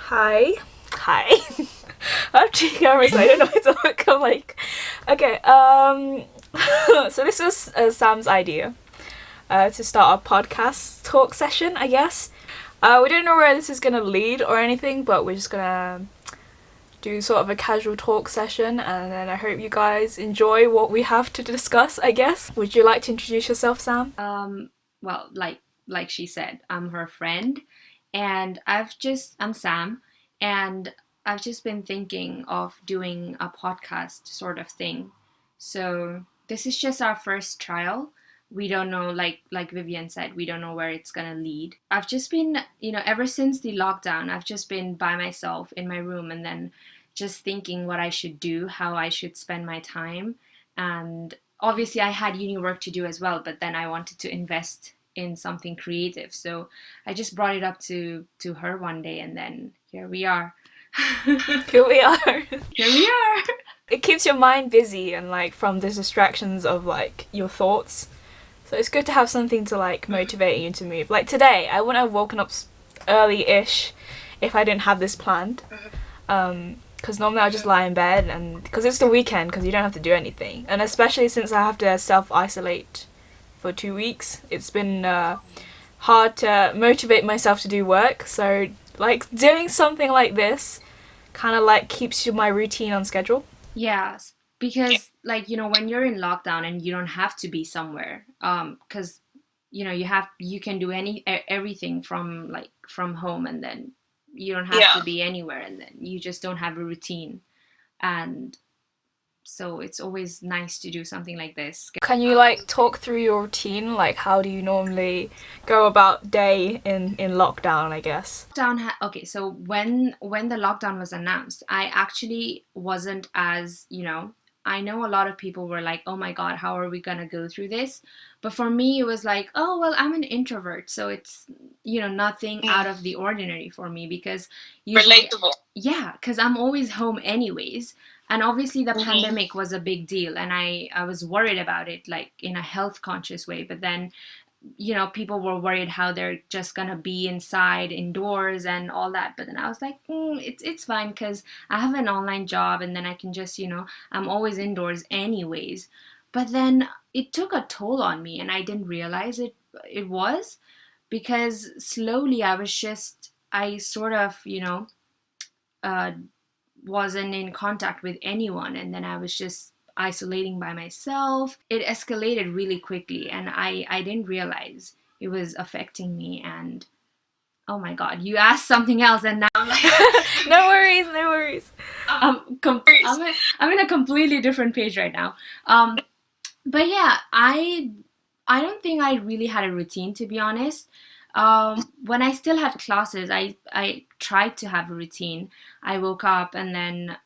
Hi. Hi. I have two cameras, so I don't know what to look like. Okay, so this was Sam's idea to start a podcast talk session, I guess. We don't know where this is going to lead or anything, but we're just going to do sort of a casual talk session, and then I hope you guys enjoy what we have to discuss, I guess. Would you like to introduce yourself, Sam? Well, like she said, I'm her friend, and I'm Sam, and I've just been thinking of doing a podcast sort of thing. So this is just our first trial. We don't know, like Vivian said, we don't know where it's gonna lead. I've just been, ever since the lockdown, I've just been by myself in my room and then just thinking what I should do, how I should spend my time, and obviously I had uni work to do as well, but then I wanted to invest in something creative. So I just brought it up to her one day, and then here we are. Here we are. Here we are. It keeps your mind busy and like from the distractions of like your thoughts. So it's good to have something to like motivate you to move. Like today, I wouldn't have woken up early-ish if I didn't have this planned. Because normally I'll just lie in bed, and because it's the weekend, because you don't have to do anything. And especially since I have to self-isolate for 2 weeks, it's been hard to motivate myself to do work. So like doing something like this kind of like keeps my routine on schedule. Yes, because when you're in lockdown and you don't have to be somewhere, because you can do everything from home, and then you don't have to be anywhere, and then you just don't have a routine. And so it's always nice to do something like this. Can you like talk through your routine? Like how do you normally go about day in lockdown, I guess? Okay, so when the lockdown was announced, I actually wasn't as, I know a lot of people were like, oh my God, how are we gonna go through this? But for me, it was like, oh, well, I'm an introvert, so it's, nothing out of the ordinary for me, because usually, Relatable. yeah, because I'm always home anyways. And obviously the pandemic was a big deal, and I was worried about it, like in a health conscious way. But then, people were worried how they're just gonna be inside, indoors, and all that. But then I was like, it's fine, because I have an online job, and then I can just, I'm always indoors anyways. But then it took a toll on me, and I didn't realize it was, because slowly I sort of, uh, wasn't in contact with anyone, and then I was just isolating by myself. It escalated really quickly, and I didn't realize it was affecting me. And oh my God, you asked something else, and now I'm like, No worries. I'm in a completely different page right now. But yeah, I don't think I really had a routine, to be honest. When I still had classes, I tried to have a routine. I woke up, and then,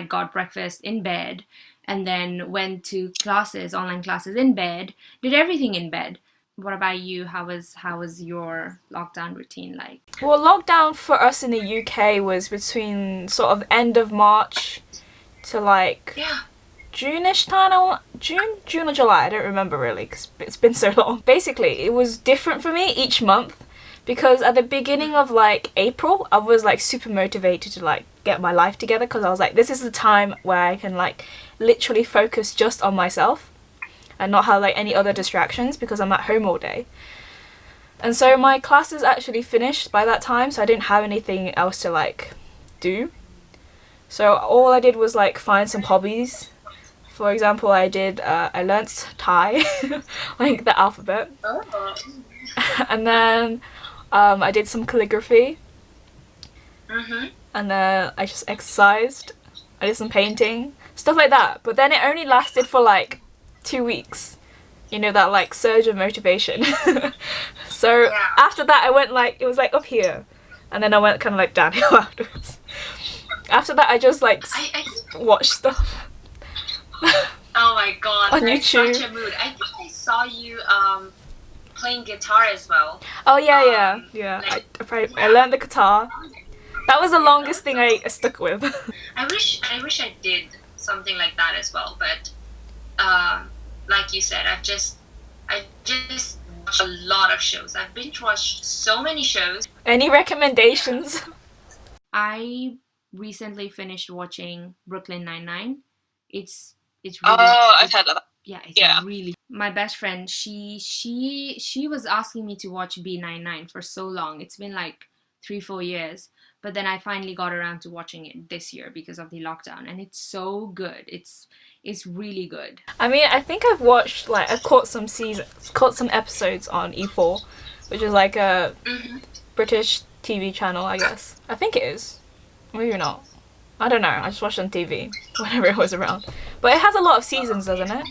got breakfast in bed, and then went to classes, online classes in bed, did everything in bed. What about you? How was your lockdown routine like? Well, lockdown for us in the UK was between sort of end of March to like June-ish time. June or July, I don't remember really, because it's been so long. Basically, it was different for me each month, because at the beginning of like April, I was like super motivated to like get my life together, because I was like, this is the time where I can like literally focus just on myself and not have like any other distractions, because I'm at home all day. And so my classes actually finished by that time, so I didn't have anything else to like do. So all I did was like find some hobbies. For example, I learnt Thai, like the alphabet. Oh. And then I did some calligraphy. And then I just exercised. I did some painting, stuff like that. But then it only lasted for like 2 weeks. You know, that like surge of motivation. So after that, I went like, it was like up here. And then I went kind of like downhill afterwards. After that, I just like watched stuff. Oh my God, on that's YouTube. such a mood. I think I saw you playing guitar as well. Oh yeah. I learned the guitar. That was the longest thing I stuck with. I wish I did something like that as well, but like you said, I just watched a lot of shows. I've binge watched so many shows. Any recommendations? I recently finished watching Brooklyn Nine-Nine. It's really. Oh, I've heard of that. Yeah, it's really. My best friend, she was asking me to watch B99 for so long. It's been like 3-4 years, but then I finally got around to watching it this year because of the lockdown, and it's so good. It's really good. I mean, I think I've watched I've caught some episodes on E4, which is like a British TV channel, I guess. I think it is. Maybe not. I don't know. I just watched it on TV whenever it was around. But it has a lot of seasons, doesn't it?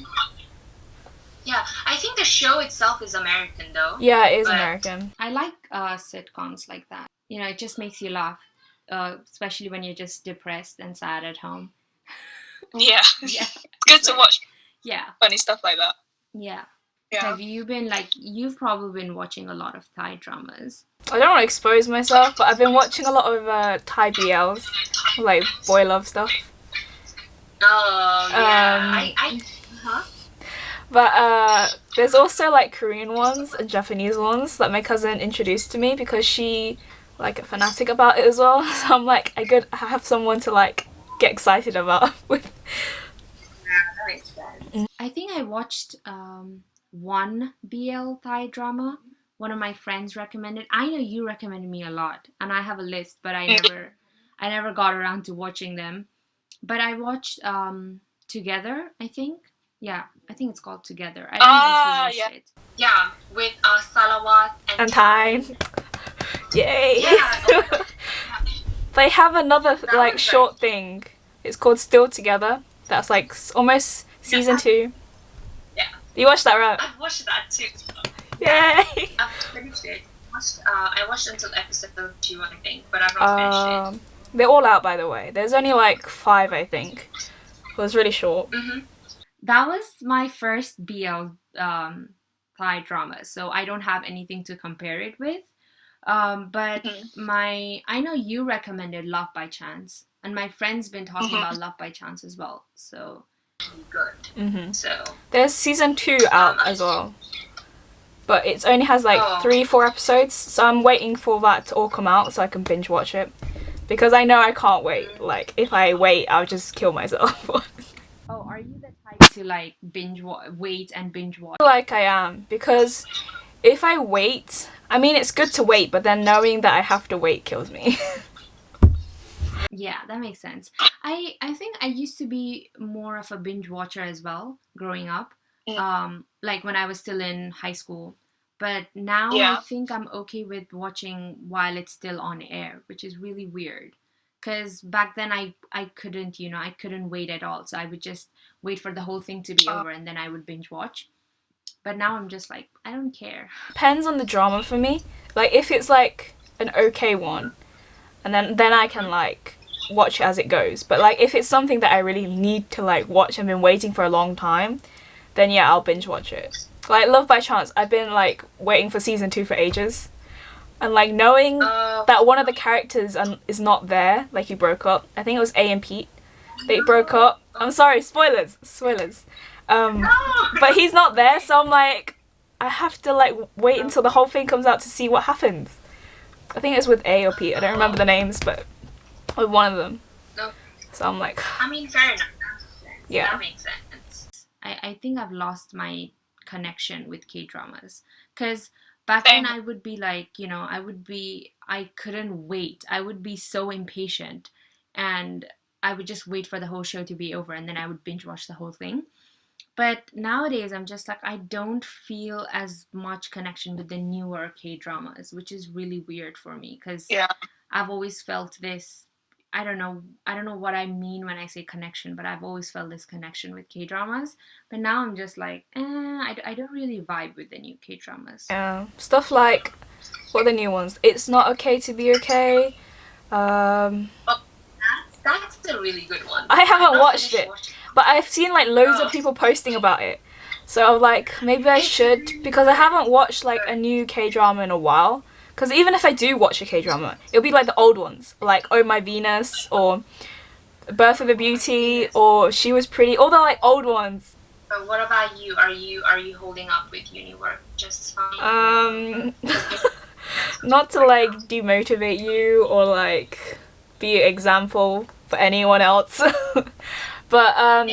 Yeah, I think the show itself is American though. Yeah, it is American. I like sitcoms like that. You know, it just makes you laugh, especially when you're just depressed and sad at home. Yeah. It's good to watch. Yeah. Funny stuff like that. Yeah. Yeah. Have you been you've probably been watching a lot of Thai dramas. I don't want to expose myself, but I've been watching a lot of Thai BLs, like boy love stuff. Oh, yeah. But there's also like Korean ones and Japanese ones that my cousin introduced to me because she a fanatic about it as well. So I'm like, I have someone to get excited about with. Yeah, that makes sense. I think I watched one BL Thai drama. One of my friends recommended. I know you recommended me a lot, and I have a list, but I never got around to watching them. But I watched Together, I think. Yeah, I think it's called Together. I don't know if you watched it. Yeah, with Salawat and Tyne. Yay! Yeah. They have another short thing. It's called Still Together. That's almost season 2. Yeah. You watched that, right? I've watched that too. Yay! I've finished it. I watched until episode 2, I think, but I've not finished it. They're all out, by the way. There's only 5, I think. It was really short. Mm-hmm. That was my first BL Thai drama, so I don't have anything to compare it with. But I know you recommended Love by Chance, and my friend's been talking about Love by Chance as well. So good. So there's season 2 out as well, but it only has 3-4 episodes. So I'm waiting for that to all come out so I can binge watch it, because I know I can't wait. If I wait, I'll just kill myself. Oh, are you the type to wait and binge watch? I am, because if I wait, I mean, it's good to wait, but then knowing that I have to wait kills me. Yeah, that makes sense. I think I used to be more of a binge watcher as well growing up. When I was still in high school. But now I think I'm okay with watching while it's still on air, which is really weird. Because back then I couldn't, I couldn't wait at all. So I would just wait for the whole thing to be over and then I would binge watch. But now I'm just I don't care. Depends on the drama for me. If it's an okay one, and then I can watch it as it goes. But if it's something that I really need to watch and been waiting for a long time, then yeah, I'll binge watch it. Love by Chance, I've been waiting for season 2 for ages. And knowing that one of the characters is not there, he broke up. I think it was A and Pete. They broke up. I'm sorry, spoilers. But he's not there, so I'm I have to wait until the whole thing comes out to see what happens. I think it's with A or Pete. I don't remember the names, but with one of them. No. So I'm I mean, fair enough. Yeah. That makes sense. I think I've lost my connection with K-dramas. Because back then I would be I couldn't wait. I would be so impatient. And I would just wait for the whole show to be over and then I would binge watch the whole thing. But nowadays I'm just I don't feel as much connection with the newer K-dramas, which is really weird for me because I've always felt this, I don't know what I mean when I say connection, but I've always felt this connection with K-dramas. But now I'm just I don't really vibe with the new K-dramas. Yeah, stuff what are the new ones? It's Not Okay to Be Okay. That's a really good one. I haven't watched it, but I've seen loads of people posting about it. So I'm maybe I should, because I haven't watched a new K-drama in a while. Because even if I do watch a K-drama, it'll be the old ones, Oh My Venus, or Birth of a Beauty, or She Was Pretty, all the old ones. But what about you? Are you holding up with uni work just fine? Not to like demotivate you or like be an example for anyone else, but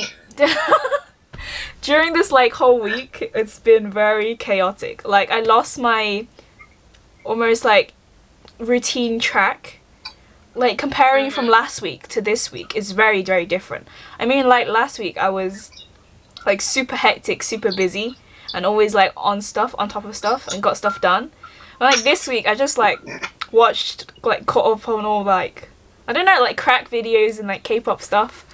during this like whole week, it's been very chaotic. Like I lost my almost like routine track. Like comparing from last week to this week is very very different. I mean, like last week I was like super hectic, super busy, and always like on stuff, on top of stuff, and got stuff done. But, like this week, I just like watched, like caught up on all like I don't know, like crack videos and like K-pop stuff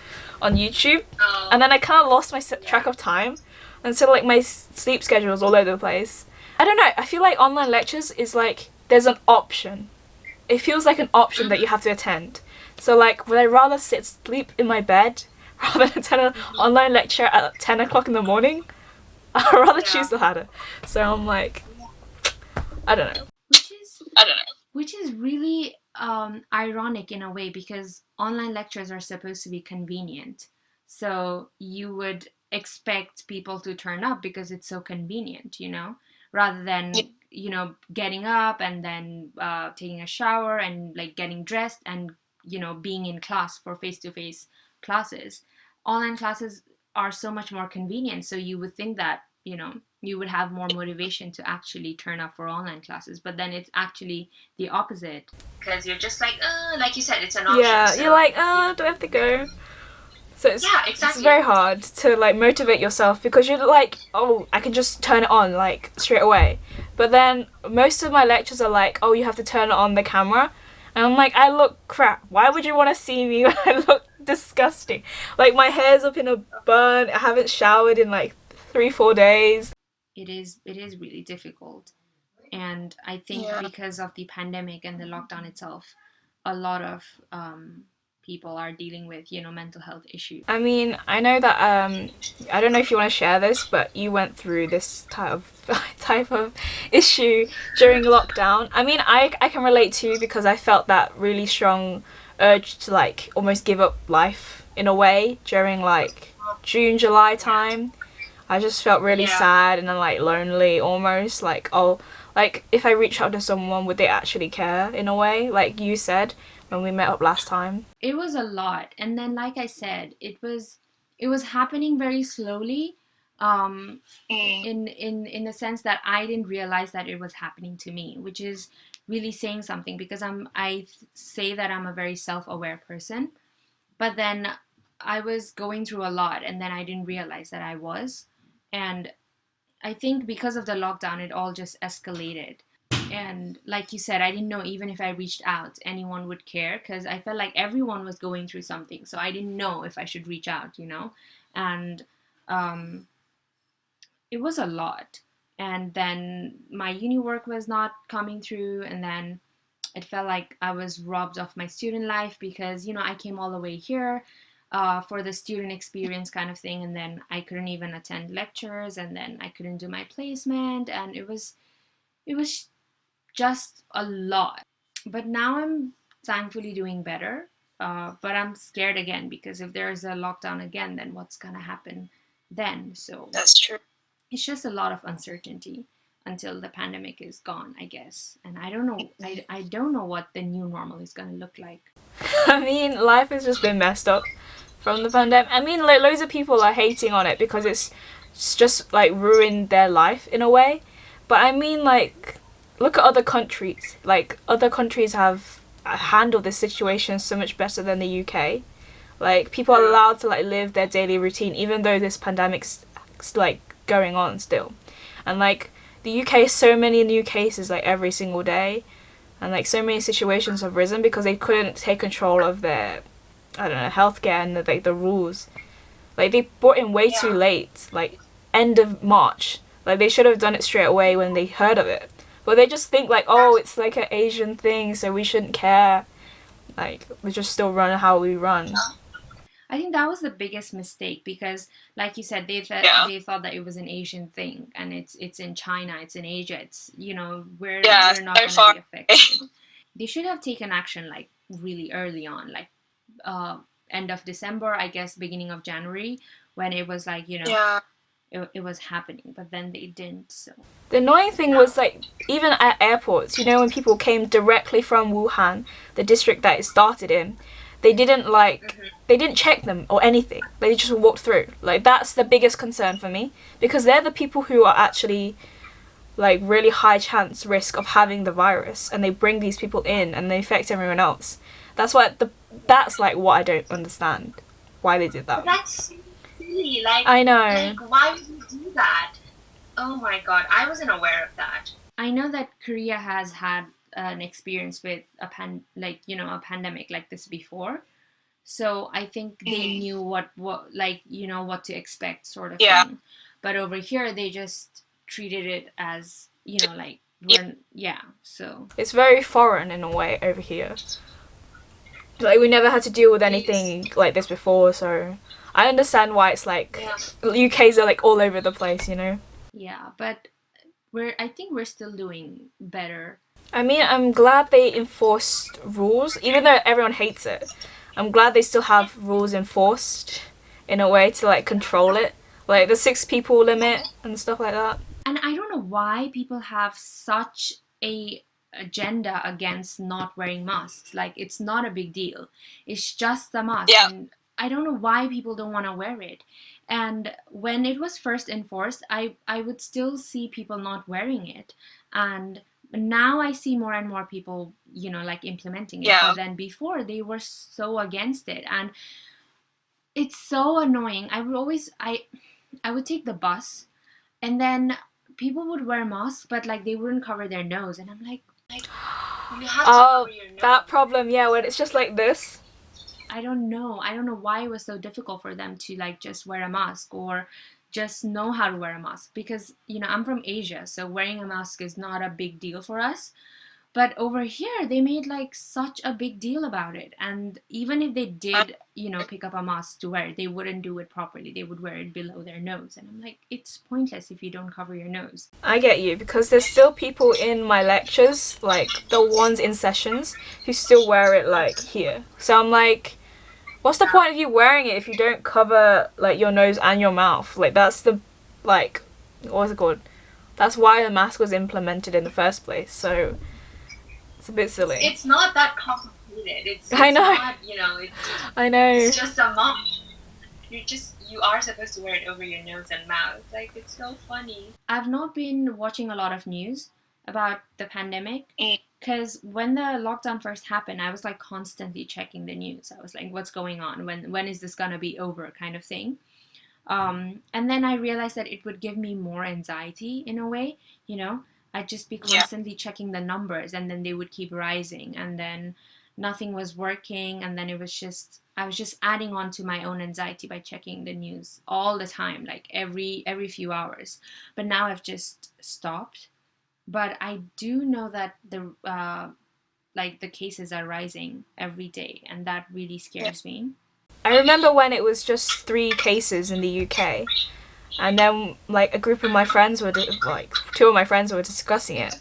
on YouTube, and then I kind of lost my track of time, and so like my sleep schedule was all over the place. I don't know. I feel like online lectures is like there's an option. It feels like an option that you have to attend. So like, would I rather sleep in my bed rather than attend an online lecture at 10 o'clock in the morning? I'd rather choose the latter. So I'm like, I don't know. Which is really ironic in a way, because online lectures are supposed to be convenient. So you would expect people to turn up because it's so convenient, rather than getting up and then taking a shower and like getting dressed and being in class for face-to-face classes. Online classes are so much more convenient, so you would think that you would have more motivation to actually turn up for online classes, but then it's actually the opposite. Because you're just like you said, it's an option. Yeah, so you're like, do I have to go? So it's very hard to like motivate yourself, because you're like, oh, I can just turn it on like straight away. But then most of my lectures are like, oh, you have to turn on the camera. And I'm like, I look crap. Why would you want to see me when I look disgusting? Like my hair's up in a bun. I haven't showered in like 3-4 days. It is really difficult. And I think because of the pandemic and the lockdown itself, a lot of people are dealing with mental health issues. I mean, I know that I don't know if you want to share this, but you went through this type of issue during lockdown. I mean, I can relate to, because I felt that really strong urge to like almost give up life in a way during like June, July time. I just felt really sad and then like lonely almost, like, oh, like if I reach out to someone, would they actually care in a way, like you said when we met up last time? It was a lot, and then like I said, it was happening very slowly, in the sense that I didn't realize that it was happening to me, which is really saying something, because I say that I'm a very self-aware person, but then I was going through a lot, and then I didn't realize that I was. And I think because of the lockdown, it all just escalated. And like you said, I didn't know even if I reached out, anyone would care, because I felt like everyone was going through something. So I didn't know if I should reach out, And it was a lot. And then my uni work was not coming through. And then it felt like I was robbed of my student life, because, I came all the way here for the student experience kind of thing, and then I couldn't even attend lectures, and then I couldn't do my placement, and it was just a lot. But now I'm thankfully doing better, but I'm scared again, because if there's a lockdown again, then what's gonna happen then? So That's true. it's just a lot of uncertainty until the pandemic is gone, I guess. And I don't know. I don't know what the new normal is gonna look like. I mean, life has just been messed up from the pandemic. I mean, like loads of people are hating on it because it's just like ruined their life in a way. But I mean, like, look at other countries. Like, other countries have handled this situation so much better than the UK. Like, people are allowed to like live their daily routine, even though this pandemic's like going on still. And like the UK has so many new cases like every single day, and like so many situations have risen because they couldn't take control of their, I don't know, healthcare and the rules. Like they brought in way too late, like end of March. Like they should have done it straight away when they heard of it. But they just think like, oh, it's like an Asian thing, so we shouldn't care. Like we just still run how we run. I think that was the biggest mistake, because, like you said, they thought that it was an Asian thing, and it's in China, it's in Asia, it's we're not going to be affected. They should have taken action like really early on, like end of December, I guess, beginning of January, when it was like it was happening, but then they didn't. So the annoying thing was, like, even at airports, you know, when people came directly from Wuhan, the district that it started in, they didn't they didn't check them or anything. They just walked through. Like, that's the biggest concern for me, because they're the people who are actually, like, really high chance risk of having the virus, and they bring these people in and they affect everyone else. That's like what I don't understand, why they did that. But that's silly. Like, I know. Like, why would you do that? Oh my god, I wasn't aware of that. I know that Korea has had an experience with a pandemic like this before. So I think they knew what what to expect, sort of thing. But over here they just treated it as, like, so it's very foreign in a way over here. Like, we never had to deal with anything like this before, so I understand why it's like UK's are like all over the place, you know. Yeah, but I think we're still doing better. I mean, I'm glad they enforced rules, even though everyone hates it. I'm glad they still have rules enforced in a way to, like, control it. Like the 6 people limit and stuff like that. And I don't know why people have such a agenda against not wearing masks. Like, it's not a big deal. It's just a mask. Yeah. And I don't know why people don't want to wear it. And when it was first enforced, I would still see people not wearing it. And now I see more and more people, like, implementing it. Yeah. But then before, they were so against it. And it's so annoying. I would take the bus, and then people would wear masks, but, like, they wouldn't cover their nose. And I'm like you have to cover your nose. That problem, yeah, when it's just like this. I don't know why it was so difficult for them to, like, just wear a mask or just know how to wear a mask, because I'm from Asia, so wearing a mask is not a big deal for us. But over here they made, like, such a big deal about it, and even if they did pick up a mask to wear, they wouldn't do it properly. They would wear it below their nose, and I'm like, it's pointless if you don't cover your nose. I get you, because there's still people in my lectures, like the ones in sessions, who still wear it, like, here. So I'm like, what's the point of you wearing it if you don't cover, like, your nose and your mouth? Like, that's the, like, what's it called? That's why the mask was implemented in the first place. So it's a bit silly. It's not that complicated. It's I know. Not, I know. It's just a mask. You are supposed to wear it over your nose and mouth. Like, it's so funny. I've not been watching a lot of news about the pandemic, because when the lockdown first happened, I was, like, constantly checking the news. I was like, what's going on? When is this gonna be over, kind of thing. And then I realized that it would give me more anxiety in a way. I'd just be constantly checking the numbers, and then they would keep rising, and then nothing was working, and then I was just adding on to my own anxiety by checking the news all the time, like every few hours. But now I've just stopped. But I do know that the cases are rising every day, and that really scares me. I remember when it was just 3 cases in the UK, and then, like, a group of my friends were, 2 of my friends were discussing it,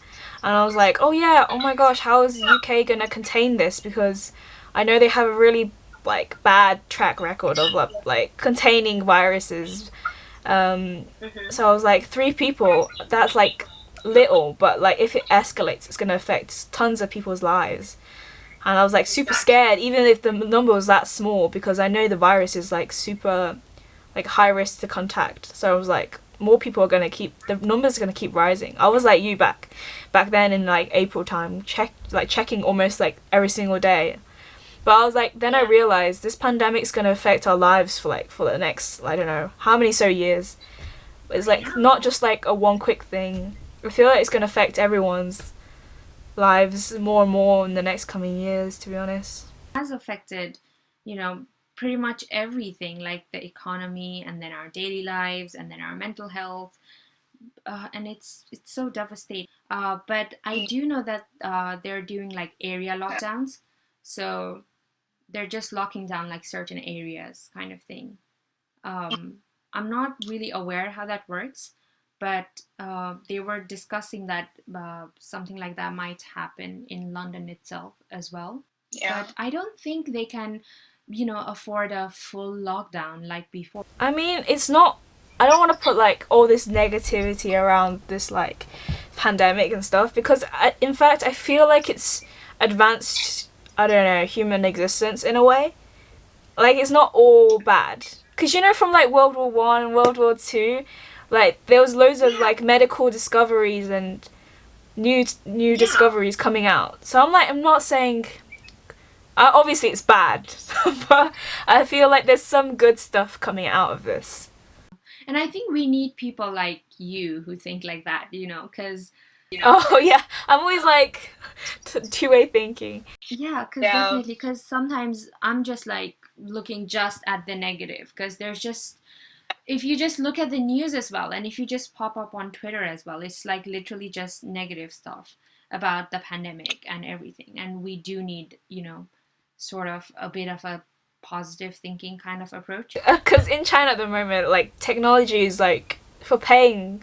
and I was like, oh yeah, oh my gosh, how is the UK gonna contain this? Because I know they have a really, like, bad track record of, like, containing viruses. So I was like, 3 people, that's, like, little, but, like, if it escalates, it's gonna affect tons of people's lives. And I was, like, super scared, even if the number was that small, because I know the virus is, like, super, like, high risk to contact. So I was like, more people are gonna the numbers are gonna keep rising. I was like you back then in, like, April time, checking almost, like, every single day. But I was like, then I realized this pandemic's gonna affect our lives for the next, I don't know how many years. It's, like, not just, like, a one quick thing. I feel like it's gonna affect everyone's lives more and more in the next coming years, to be honest. It has affected, pretty much everything, like the economy, and then our daily lives, and then our mental health, and it's so devastating. But I do know that they're doing, like, area lockdowns, so they're just locking down, like, certain areas, kind of thing. I'm not really aware how that works, but they were discussing that something like that might happen in London itself as well. Yeah. But I don't think they can, afford a full lockdown like before. I mean, it's not I don't want to put like all this negativity around this like pandemic and stuff, because in fact I feel like it's advanced, I don't know, human existence in a way. Like it's not all bad, because you know, from like World War I, World War II, like there was loads of like medical discoveries and new discoveries coming out. So I'm not saying, obviously it's bad, but I feel like there's some good stuff coming out of this. And I think we need people like you who think like that, because Oh yeah, I'm always like two-way thinking. yeah, because Yeah. definitely, because sometimes I'm just like looking just at the negative, because there's just, if you just look at the news as well, and if you just pop up on Twitter as well, it's like literally just negative stuff about the pandemic and everything. And we do need, sort of a bit of a positive thinking kind of approach. Because in China at the moment, like technology is like for paying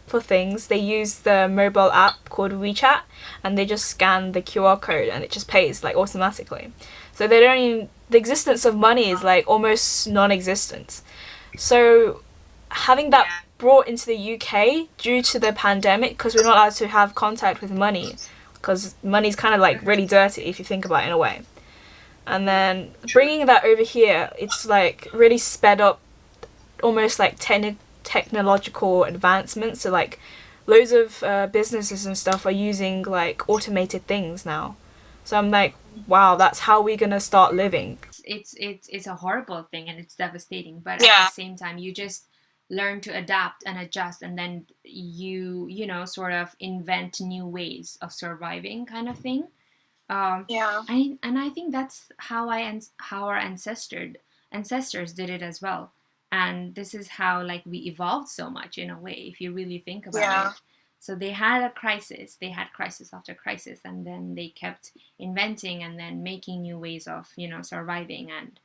for things. They use the mobile app called WeChat, and they just scan the QR code and it just pays like automatically. So they don't even, the existence of money is like almost non-existent. So having that brought into the UK due to the pandemic, because we're not allowed to have contact with money, because money's kind of like really dirty if you think about it in a way. And then bringing that over here, it's like really sped up almost like technological advancements. So like loads of businesses and stuff are using like automated things now. So I'm like, wow, that's how we're gonna start living. It's a horrible thing and it's devastating, but Yeah. at the same time you just learn to adapt and adjust, and then sort of invent new ways of surviving, kind of thing. Yeah. I think that's how our ancestors did it as well, and this is how like we evolved so much in a way, if you really think about it. So they had a crisis, they had crisis after crisis, and then they kept inventing and then making new ways of surviving. And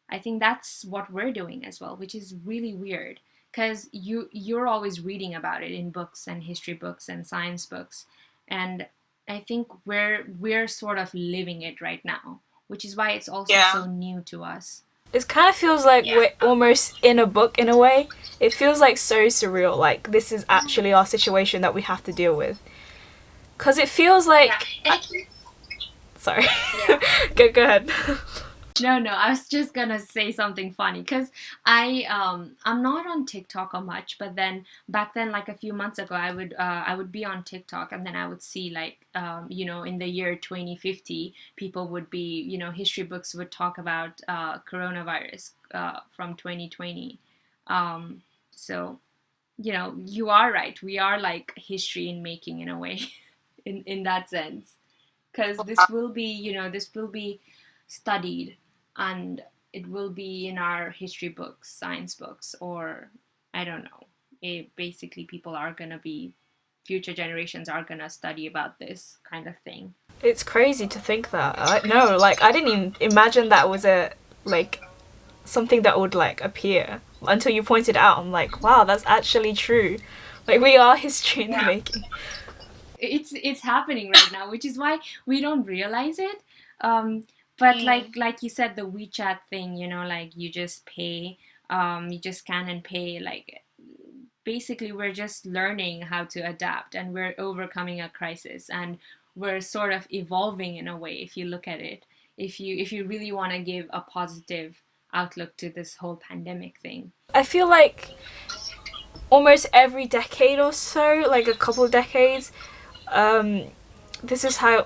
I think that's what we're doing as well, which is really weird, because you're always reading about it in books and history books and science books, and I think we're sort of living it right now, which is why it's also so new to us. It kind of feels like we're almost in a book in a way. It feels like so surreal, like this is actually our situation that we have to deal with. Because it feels like... Sorry. Yeah. Go ahead. No, I was just gonna say something funny, because I'm not on TikTok or much, but then back then, like a few months ago, I would be on TikTok, and then I would see like in the year 2050, people would be, history books would talk about coronavirus from 2020. So you are right, we are like history in making in a way, in that sense, because this will be studied, and it will be in our history books, science books, or I don't know. Basically, people are gonna be, future generations are gonna study about this kind of thing. It's crazy to think that. No, like I didn't even imagine that was a like something that would like appear until you pointed out. I'm like, wow, that's actually true. Like we are history in the making. It's happening right now, which is why we don't realize it. But like you said, the WeChat thing, like you just pay, you just scan and pay. Like basically, we're just learning how to adapt, and we're overcoming a crisis, and we're sort of evolving in a way. If you look at it, if you really want to give a positive outlook to this whole pandemic thing, I feel like almost every decade or so, like a couple of decades, this is how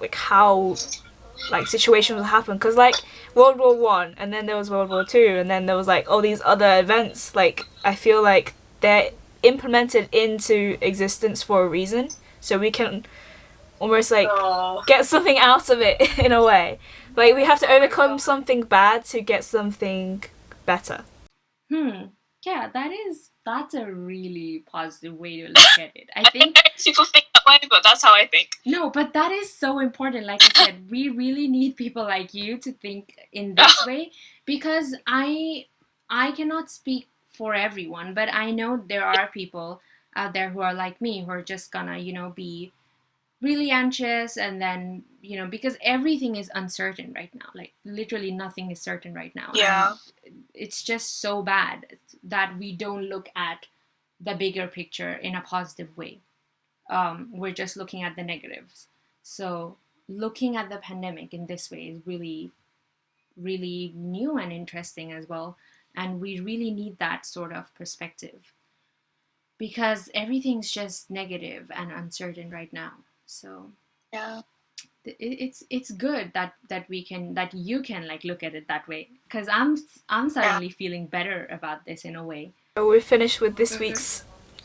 situations will happen, because like World War I, and then there was World War II, and then there was like all these other events. Like I feel like they're implemented into existence for a reason, so we can almost like get something out of it in a way. Like we have to overcome something bad to get something better. Yeah, that's a really positive way to look at it. I think people think that way, but that's how I think. No, but that is so important. Like I said, we really need people like you to think in this way, because I cannot speak for everyone, but I know there are people out there who are like me, who are just gonna, be really anxious, and then, because everything is uncertain right now. Like literally nothing is certain right now. Yeah. And it's just so bad that we don't look at the bigger picture in a positive way. We're just looking at the negatives. So looking at the pandemic in this way is really, really new and interesting as well. And we really need that sort of perspective because everything's just negative and uncertain right now. So Yeah. it's good that you can like look at it that way, because I'm suddenly feeling better about this in a way. So we're finished with this week's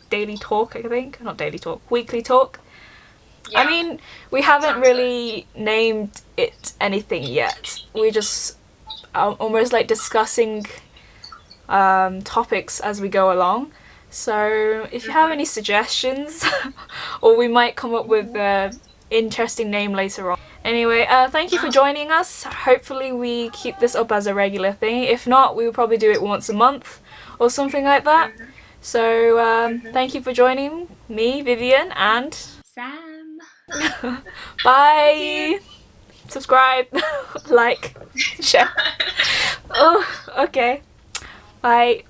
daily talk, I think. Not daily talk, weekly talk. Yeah. I mean, we haven't really named it anything yet. We just almost like discussing topics as we go along. So if you have any suggestions, or we might come up with an interesting name later on. Anyway, thank you for joining us. Hopefully we keep this up as a regular thing. If not, we will probably do it once a month or something like that. So thank you for joining me, Vivian, and Sam. bye. Subscribe, like, share. Oh, okay. Bye.